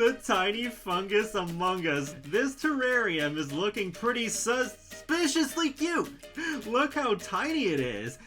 The tiny fungus among us. This terrarium is looking pretty suspiciously cute. Look how tiny it is.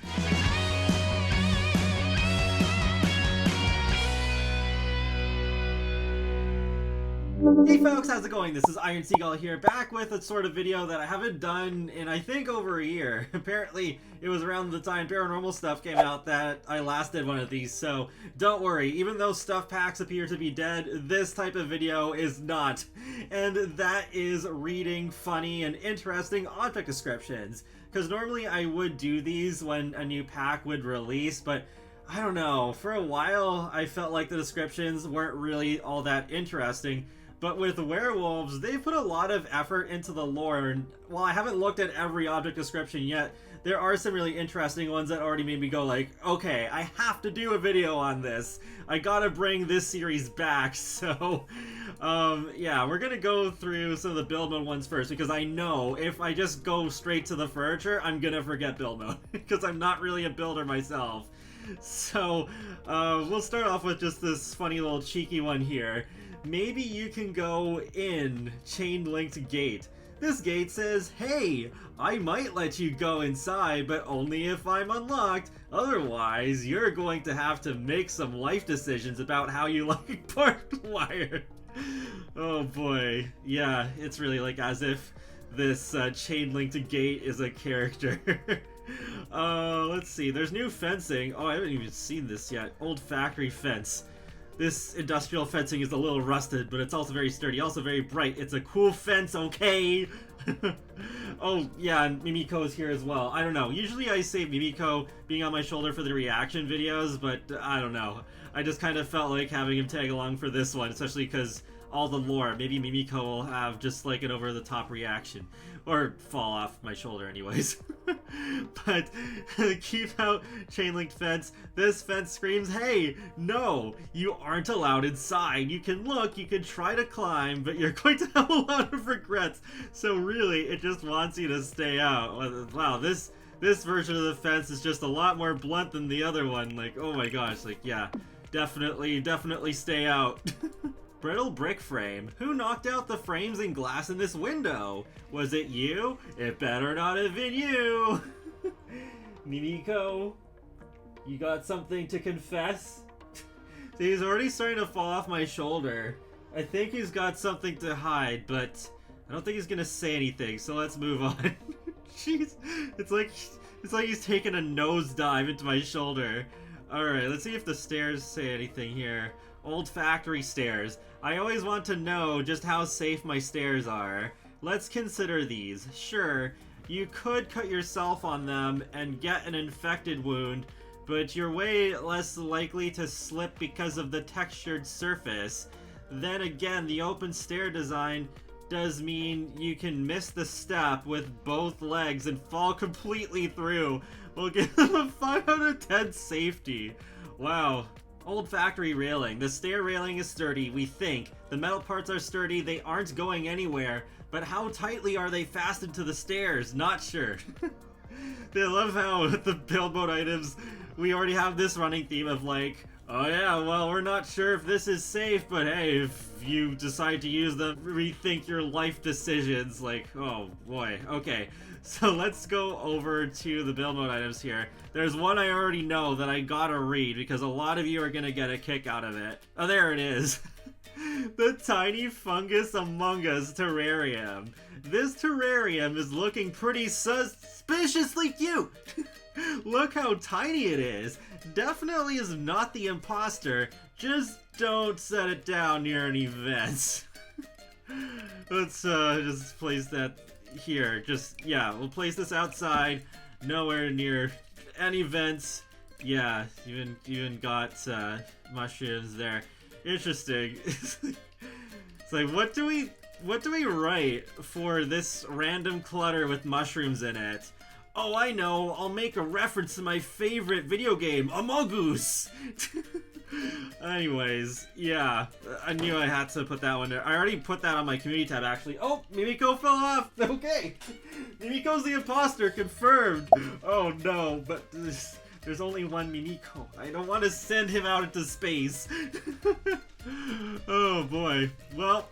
Hey folks, how's it going? This is Iron Seagull here, back with a sort of video that I haven't done in I think over a year. Apparently, it was around the time paranormal stuff came out that I last did one of these, so don't worry. Even though stuff packs appear to be dead, this type of video is not. And that is reading funny and interesting object descriptions. Because normally I would do these when a new pack would release, but I don't know, for a while I felt like the descriptions weren't really all that interesting. But with Werewolves, they put a lot of effort into the lore, and while I haven't looked at every object description yet, there are some really interesting ones that already made me go like, okay, I have to do a video on this. I gotta bring this series back, so yeah, we're gonna go through some of the build mode ones first, because I know if I just go straight to the furniture, I'm gonna forget build mode, because I'm not really a builder myself. So, we'll start off with just this funny little cheeky one here. Maybe you can go in chain-linked gate. This gate says, hey, I might let you go inside, but only if I'm unlocked. Otherwise, you're going to have to make some life decisions about how you like barbed wire. Oh boy. Yeah, it's really like as if this chain-linked gate is a character. Let's see. There's new fencing. Oh, I haven't even seen this yet. Old factory fence. This industrial fencing is a little rusted, but it's also very sturdy, also very bright. It's a cool fence, okay? Oh, yeah, and Mimico is here as well. I don't know. Usually I save Mimico being on my shoulder for the reaction videos, but I don't know. I just kind of felt like having him tag along for this one, especially because all the lore. Maybe Mimico will have just like an over-the-top reaction. Or fall off my shoulder anyways. But keep out chain-linked fence. This fence screams, hey, no, you aren't allowed inside. You can look, you can try to climb, but you're going to have a lot of regrets. So really, it just wants you to stay out. Wow, this version of the fence is just a lot more blunt than the other one. Like, oh my gosh, like, yeah, definitely stay out. Brittle brick frame. Who knocked out the frames and glass in this window? Was it you? It better not have been you. Mimico, you got something to confess? See, he's already starting to fall off my shoulder. I think he's got something to hide, but I don't think he's gonna say anything, so let's move on. Jeez, it's like he's taking a nosedive into my shoulder. Alright, let's see if the stairs say anything here. Old factory stairs. I always want to know just how safe my stairs are. Let's consider these. Sure, you could cut yourself on them and get an infected wound, but you're way less likely to slip because of the textured surface. Then again, the open stair design does mean you can miss the step with both legs and fall completely through. We'll give them a 5 out of 10 safety. Wow. Old factory railing. The stair railing is sturdy, we think. The metal parts are sturdy, they aren't going anywhere. But how tightly are they fastened to the stairs? Not sure. They love how with the build mode items, we already have this running theme of like, oh yeah, well, we're not sure if this is safe, but hey, if you decide to use them, rethink your life decisions. Like, oh boy, okay. So let's go over to the build mode items here. There's one I already know that I gotta read because a lot of you are gonna get a kick out of it. Oh, there it is. The tiny fungus among us terrarium. This terrarium is looking pretty suspiciously cute. Look how tiny it is. Definitely is not the imposter. Just don't set it down near any vents. Let's just place that here. Just, yeah, we'll place this outside. Nowhere near any vents. Yeah, even got mushrooms there. Interesting. It's like, what do we write for this random clutter with mushrooms in it? Oh, I know. I'll make a reference to my favorite video game, Among Us. Anyways, yeah, I knew I had to put that one there. I already put that on my community tab, actually. Oh, Mimico fell off. Okay. Mimico's the imposter, confirmed. Oh, no, but There's only one Mimico. I don't want to send him out into space. Oh boy. Well,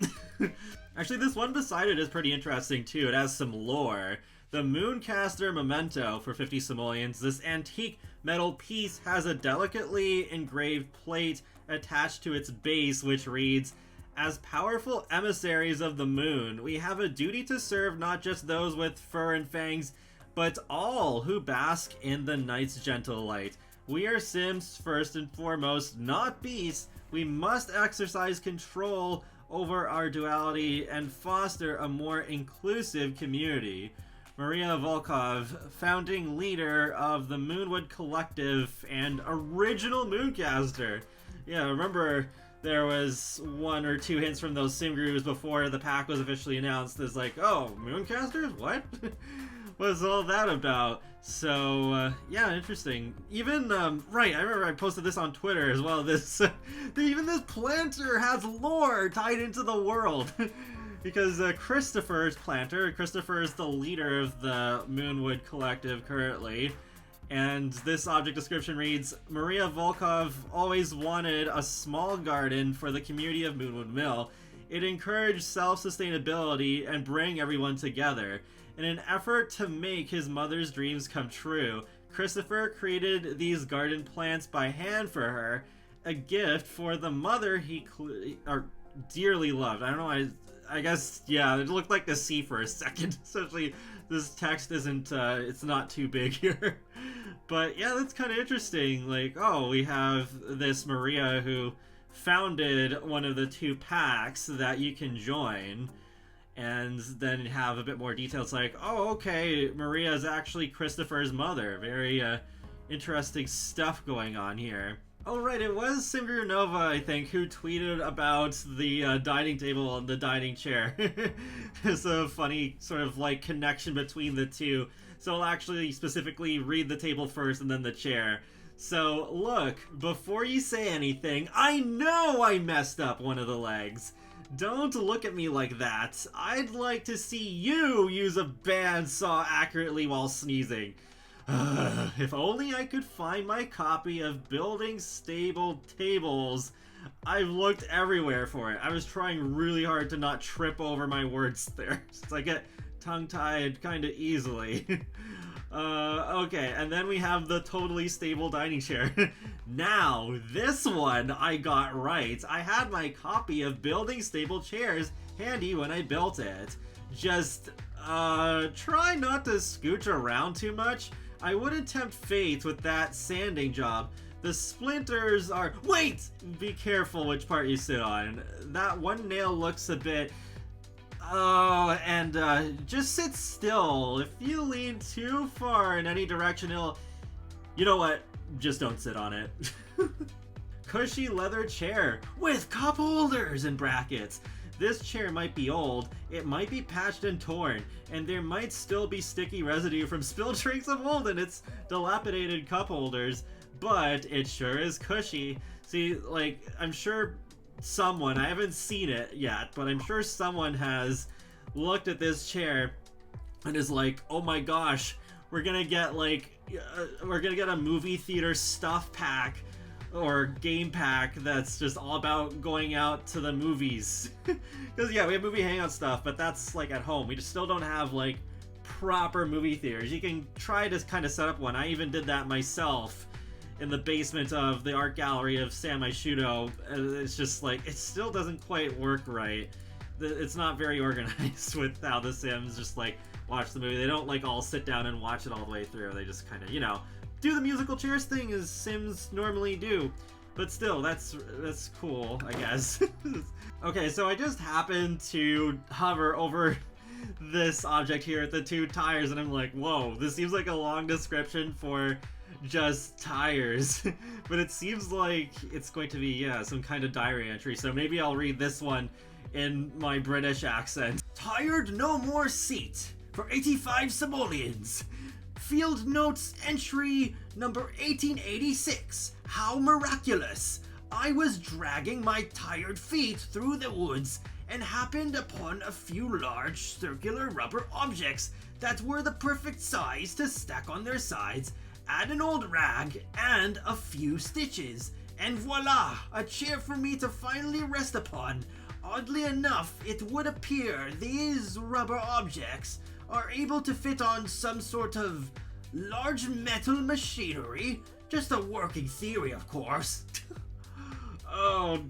actually this one beside it is pretty interesting too. It has some lore. The Mooncaster Memento for 50 simoleons. This antique metal piece has a delicately engraved plate attached to its base which reads, "As powerful emissaries of the moon, we have a duty to serve not just those with fur and fangs, but all who bask in the night's gentle light. We are Sims first and foremost, not beasts. We must exercise control over our duality and foster a more inclusive community." Maria Volkov, founding leader of the Moonwood Collective and original Mooncaster. Yeah, remember there was 1 or 2 hints from those sim gurus before the pack was officially announced as like, oh, Mooncasters? What? What's all that about? So, yeah, interesting. Even, right, I remember I posted this on Twitter as well. This, even this planter has lore tied into the world. Because Christopher's planter, Christopher is the leader of the Moonwood Collective currently. And this object description reads, Maria Volkov always wanted a small garden for the community of Moonwood Mill. It encouraged self-sustainability and bring everyone together. In an effort to make his mother's dreams come true, Christopher created these garden plants by hand for her, a gift for the mother he dearly loved. I don't know, I guess, yeah, it looked like the sea for a second, especially this text isn't, it's not too big here. But yeah, that's kind of interesting. Like, oh, we have this Maria who founded one of the 2 packs that you can join, and then have a bit more details like, oh, okay, Maria is actually Christopher's mother. Very interesting stuff going on here. Oh right, it was Simguru Nova, I think, who tweeted about the dining table and the dining chair. It's a funny sort of like connection between the two. So I'll actually specifically read the table first and then the chair. So look, before you say anything, I know I messed up one of the legs. Don't look at me like that. I'd like to see you use a bandsaw accurately while sneezing. If only I could find my copy of Building Stable Tables. I've looked everywhere for it. I was trying really hard to not trip over my words there, since I get tongue-tied kind of easily. Okay, and then we have the totally stable dining chair. Now, this one I got right. I had my copy of Building Stable Chairs handy when I built it. Just, try not to scooch around too much. I wouldn't tempt fate with that sanding job. The splinters are— Wait! Be careful which part you sit on. That one nail looks a bit— Oh, and just sit still. If you lean too far in any direction, it'll— You know what? Just don't sit on it. Cushy leather chair with cup holders and brackets. This chair might be old, it might be patched and torn, and there might still be sticky residue from spilled drinks of old in its dilapidated cup holders, but it sure is cushy. See, like, I'm sure someone— I haven't seen it yet, but I'm sure someone has looked at this chair and is like, oh my gosh, we're gonna get like, we're gonna get a movie theater stuff pack or game pack that's just all about going out to the movies. Because yeah, we have movie hangout stuff, but that's like at home. We just still don't have like proper movie theaters. You can try to kind of set up one. I even did that myself in the basement of the art gallery of Sam Aishudo. It's just like, it still doesn't quite work right. It's not very organized with how the Sims just like watch the movie. They don't like all sit down and watch it all the way through. They just kind of, you know, do the musical chairs thing as Sims normally do. But still, that's cool, I guess. Okay, so I just happened to hover over this object here at the 2 tires, and I'm like, whoa, this seems like a long description for just tires. But it seems like it's going to be, yeah, some kind of diary entry, so maybe I'll read this one in my British accent. Tired no more seat for 85 simoleons. Field notes entry number 1886. How miraculous! I was dragging my tired feet through the woods and happened upon a few large circular rubber objects that were the perfect size to stack on their sides Add an old rag and a few stitches, and voila, a chair for me to finally rest upon. Oddly enough, it would appear these rubber objects are able to fit on some sort of large metal machinery. Just a working theory, of course. Oh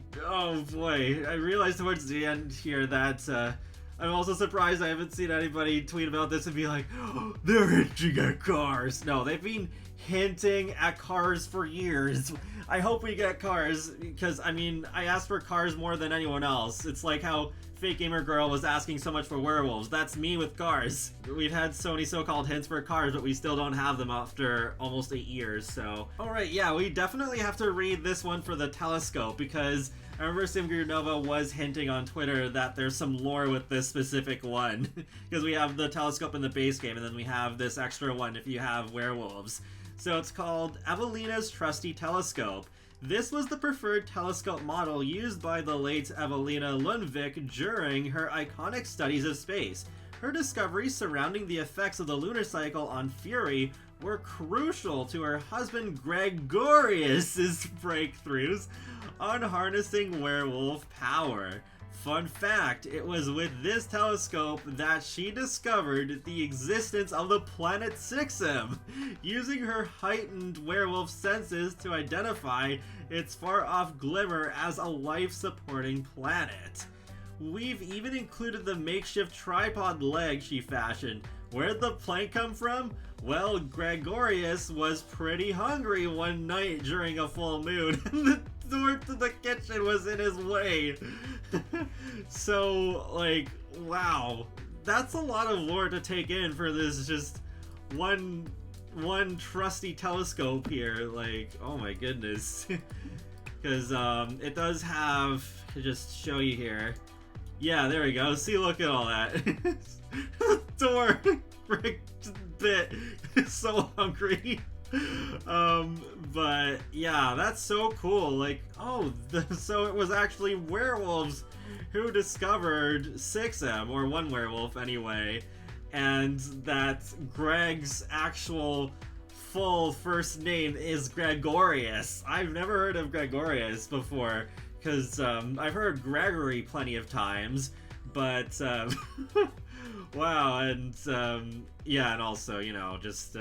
boy. I realized towards the end here that I'm also surprised I haven't seen anybody tweet about this and be like, oh, they're hinting at cars. No, they've been hinting at cars for years. I hope we get cars, because, I mean, I asked for cars more than anyone else. It's like how Fake Gamer Girl was asking so much for werewolves. That's me with cars. We've had so many so-called hints for cars, but we still don't have them after almost 8 years, so. Alright, yeah, we definitely have to read this one for the telescope, because I remember SimGreenova was hinting on Twitter that there's some lore with this specific one. Because we have the telescope in the base game, and then we have this extra one if you have werewolves. So it's called Evelina's Trusty Telescope. This was the preferred telescope model used by the late Evelina Lundvik during her iconic studies of space. Her discoveries surrounding the effects of the lunar cycle on Fury were crucial to her husband Gregorius's breakthroughs on harnessing werewolf power. Fun fact, it was with this telescope that she discovered the existence of the planet Sixum, using her heightened werewolf senses to identify its far-off glimmer as a life-supporting planet. We've even included the makeshift tripod leg she fashioned. Where'd the plank come from? Well, Gregorius was pretty hungry one night during a full moon, and the door to the kitchen was in his way. So, like, wow. That's a lot of lore to take in for this just one trusty telescope here. Like, oh my goodness. Because it does have, to just show you here. Yeah, there we go. See, look at all that. Door frick bit. So hungry. But yeah, that's so cool. Like, oh, so it was actually werewolves who discovered Sixum, or one werewolf anyway, and that Greg's actual full first name is Gregorius. I've never heard of Gregorius before, because I've heard Gregory plenty of times, but wow, and yeah, and also, you know, just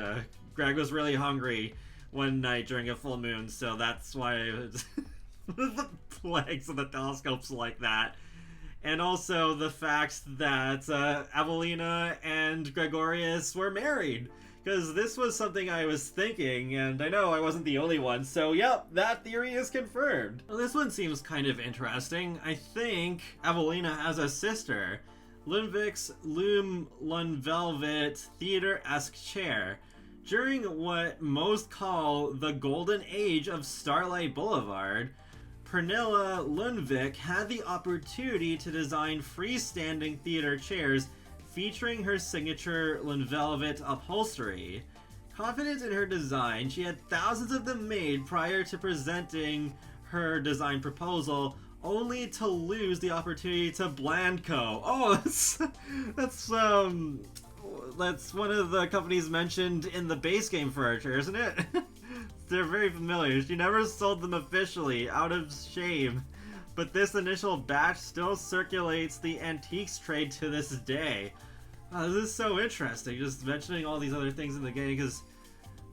Greg was really hungry one night during a full moon, so that's why the legs of the telescope's like that. And also the fact that Evelina and Gregorius were married. Because this was something I was thinking, and I know I wasn't the only one, so yep, that theory is confirmed. Well, this one seems kind of interesting. I think Evelina has a sister, Lundvik's Loom Lundvelvet theater-esque chair. During what most call the golden age of Starlight Boulevard, Pernilla Lundvik had the opportunity to design freestanding theater chairs featuring her signature Lundvelvet upholstery. Confident in her design, she had thousands of them made prior to presenting her design proposal, only to lose the opportunity to Blandco. Oh, that's one of the companies mentioned in the base game furniture, isn't it? They're very familiar. She never sold them officially, out of shame. But this initial batch still circulates the antiques trade to this day. This is so interesting, just mentioning all these other things in the game, because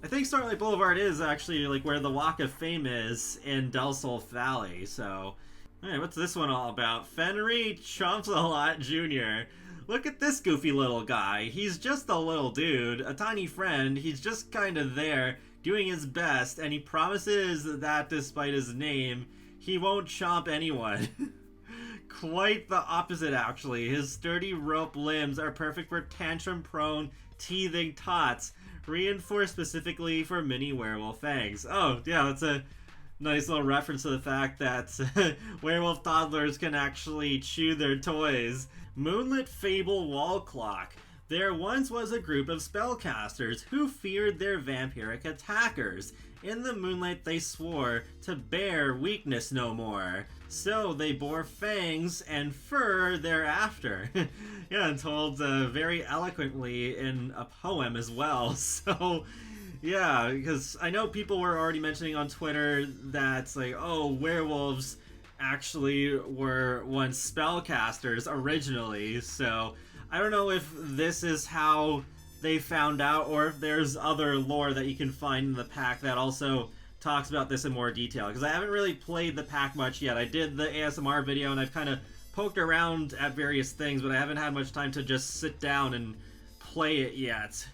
I think Starlight Boulevard is actually like where the Walk of Fame is in Del Sol Valley, so... Alright, what's this one all about? Fenry Chomsalot Jr. Look at this goofy little guy. He's just a little dude, a tiny friend. He's just kind of there, doing his best, and he promises that despite his name, he won't chomp anyone. Quite the opposite, actually. His sturdy rope limbs are perfect for tantrum-prone, teething tots, reinforced specifically for mini werewolf fangs. Oh, yeah, that's a nice little reference to the fact that werewolf toddlers can actually chew their toys. Moonlit Fable Wall Clock. There once was a group of spellcasters who feared their vampiric attackers. In the moonlight they swore to bear weakness no more. So they bore fangs and fur thereafter. Yeah, and told very eloquently in a poem as well. So Yeah, because I know people were already mentioning on Twitter that, like, oh, werewolves actually were once spellcasters originally, so I don't know if this is how they found out or if there's other lore that you can find in the pack that also talks about this in more detail, because I haven't really played the pack much yet. I did the ASMR video and I've kind of poked around at various things, but I haven't had much time to just sit down and play it yet.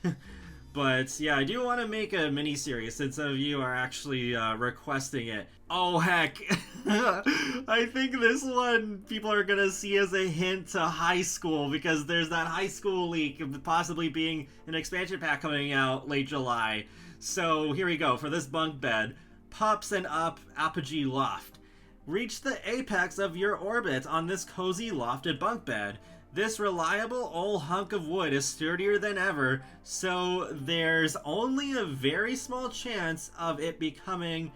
But yeah, I do want to make a mini-series since some of you are actually requesting it. Oh heck, I think this one people are gonna see as a hint to high school, because there's that high school leak of possibly being an expansion pack coming out late July. So here we go, for this bunk bed. Pups and up apogee loft. Reach the apex of your orbit on this cozy lofted bunk bed. This reliable old hunk of wood is sturdier than ever, so there's only a very small chance of it becoming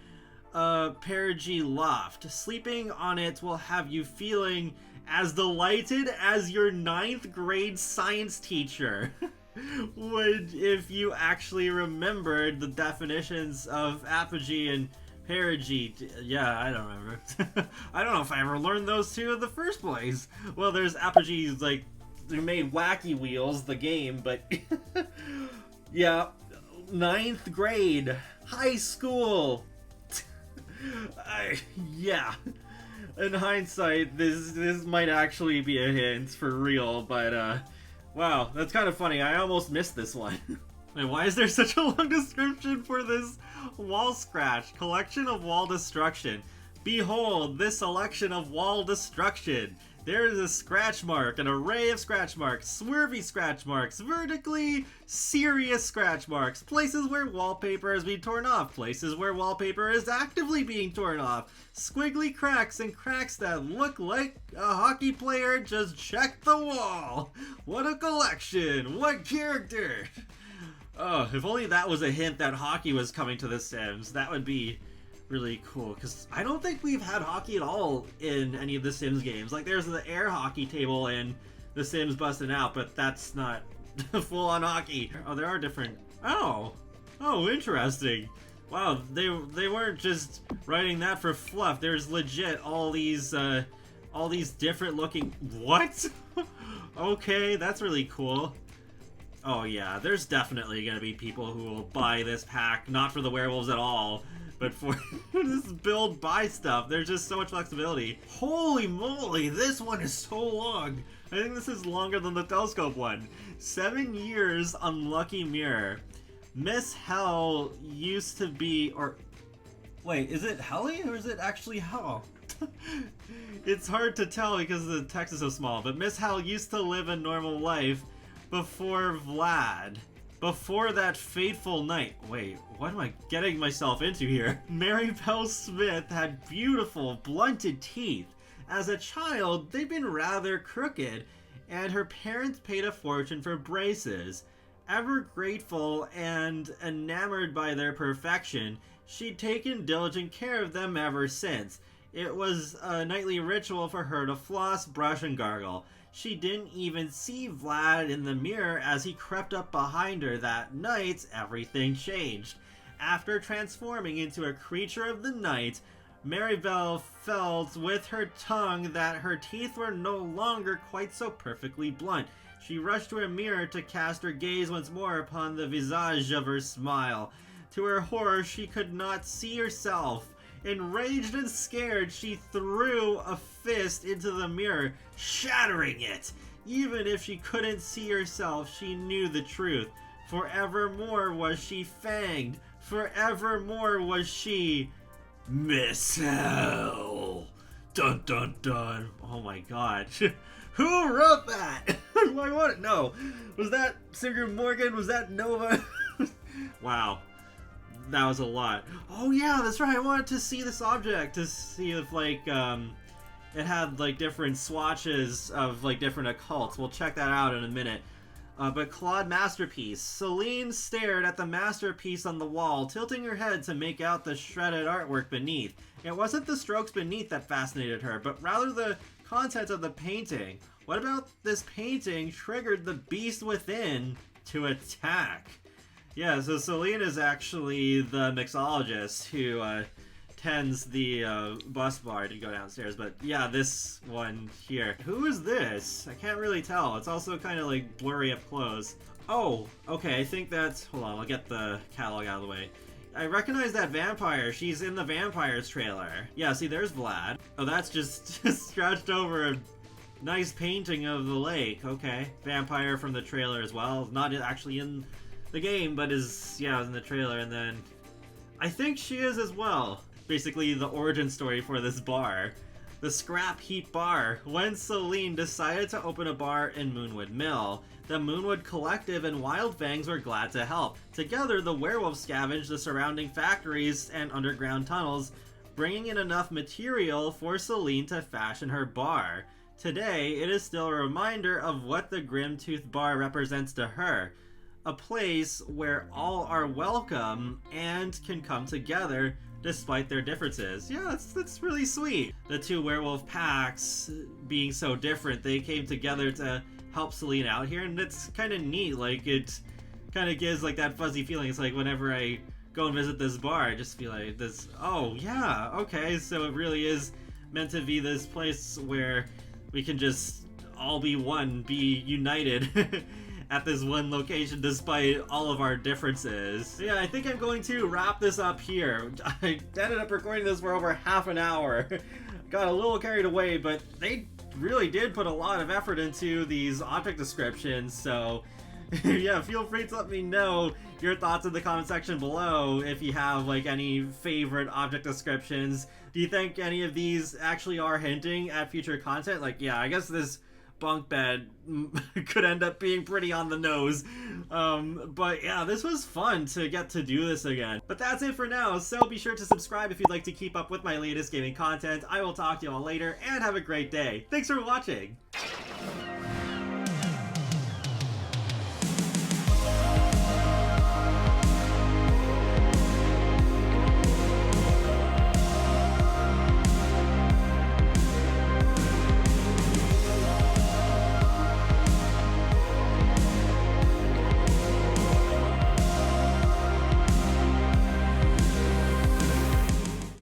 a perigee loft. Sleeping on it will have you feeling as delighted as your 9th grade science teacher would if you actually remembered the definitions of apogee and perigee. Yeah, I don't remember. I don't know if I ever learned those two in the first place. Well, there's apogees, like, they made Wacky Wheels, the game, but yeah, 9th grade, high school. Yeah. In hindsight, this might actually be a hint for real, but wow, that's kind of funny. I almost missed this one. And why is there such a long description for this wall scratch? Collection of wall destruction. Behold, this selection of wall destruction. There is a scratch mark, an array of scratch marks, swervy scratch marks, vertically serious scratch marks, places where wallpaper is being torn off, places where wallpaper is actively being torn off, squiggly cracks and cracks that look like a hockey player just checked the wall. What a collection! What character! Oh, if only that was a hint that hockey was coming to The Sims. That would be really cool, because I don't think we've had hockey at all in any of the Sims games. Like, there's the air hockey table in The Sims Bustin' Out, but that's not full-on hockey. Oh, there are different... Oh, interesting. Wow, they weren't just writing that for fluff. There's legit all these different looking... What? Okay, that's really cool. Oh yeah, there's definitely gonna be people who will buy this pack, not for the werewolves at all, but for this build buy stuff. There's just so much flexibility. Holy moly, this one is so long. I think this is longer than the telescope one. 7 years unlucky mirror. Miss Hell used to be, or wait, is it Helly or is it actually Hell? It's hard to tell because the text is so small, but Miss Hell used to live a normal life before Vlad. Before that fateful night. Wait, what am I getting myself into here? Mary Bell Smith had beautiful, blunted teeth. As a child, they'd been rather crooked, and her parents paid a fortune for braces. Ever grateful and enamored by their perfection, she'd taken diligent care of them ever since. It was a nightly ritual for her to floss, brush, and gargle. She didn't even see Vlad in the mirror as he crept up behind her. That night, everything changed. After transforming into a creature of the night, Maribel felt with her tongue that her teeth were no longer quite so perfectly blunt. She rushed to a mirror to cast her gaze once more upon the visage of her smile. To her horror, she could not see herself. Enraged and scared, she threw a fist into the mirror, shattering it. Even if she couldn't see herself, she knew the truth. Forevermore was she fanged. Forevermore was she Miss Hell. Dun dun dun. Oh my god. Who wrote that? I want to know. Was that Sigrid Morgan? Was that Nova? Wow. That was a lot. Oh yeah, that's right. I wanted to see this object to see if like it had like different swatches of like different occults. We'll check that out in a minute. But Claude Masterpiece. Celine stared at the masterpiece on the wall, tilting her head to make out the shredded artwork beneath. It wasn't the strokes beneath that fascinated her, but rather the content of the painting. What about this painting triggered the beast within to attack? Yeah, so Celine is actually the mixologist who tends the bus bar to go downstairs. But yeah, this one here. Who is this? I can't really tell. It's also kind of like blurry up close. Oh, okay, I think that's... Hold on, I'll get the catalog out of the way. I recognize that vampire. She's in the Vampires trailer. Yeah, see, there's Vlad. Oh, that's just stretched over a nice painting of the lake. Okay. Vampire from the trailer as well. Not actually in the game, but is, yeah, in the trailer. And then I think she is as well. Basically, the origin story for this bar. The Scrap Heap Bar. When Celine decided to open a bar in Moonwood Mill, the Moonwood Collective and Wild Fangs were glad to help. Together, the werewolves scavenged the surrounding factories and underground tunnels, bringing in enough material for Celine to fashion her bar. Today, it is still a reminder of what the Grimtooth Bar represents to her. A place where all are welcome and can come together despite their differences. Yeah, that's really sweet. The two werewolf packs being so different, they came together to help Celine out here, and it's kind of neat. Like, it kind of gives like that fuzzy feeling. It's like whenever I go and visit this bar, I just feel like this, oh yeah, okay, so it really is meant to be this place where we can just all be one, be united at this one location despite all of our differences. Yeah, I think I'm going to wrap this up here. I ended up recording this for over half an hour. Got a little carried away, but they really did put a lot of effort into these object descriptions, so yeah, feel free to let me know your thoughts in the comment section below if you have like any favorite object descriptions. Do you think any of these actually are hinting at future content? Like, yeah, I guess this bunk bed could end up being pretty on the nose. But yeah, this was fun to get to do this again. But that's it for now, so be sure to subscribe if you'd like to keep up with my latest gaming content. I will talk to you all later, and have a great day. Thanks for watching!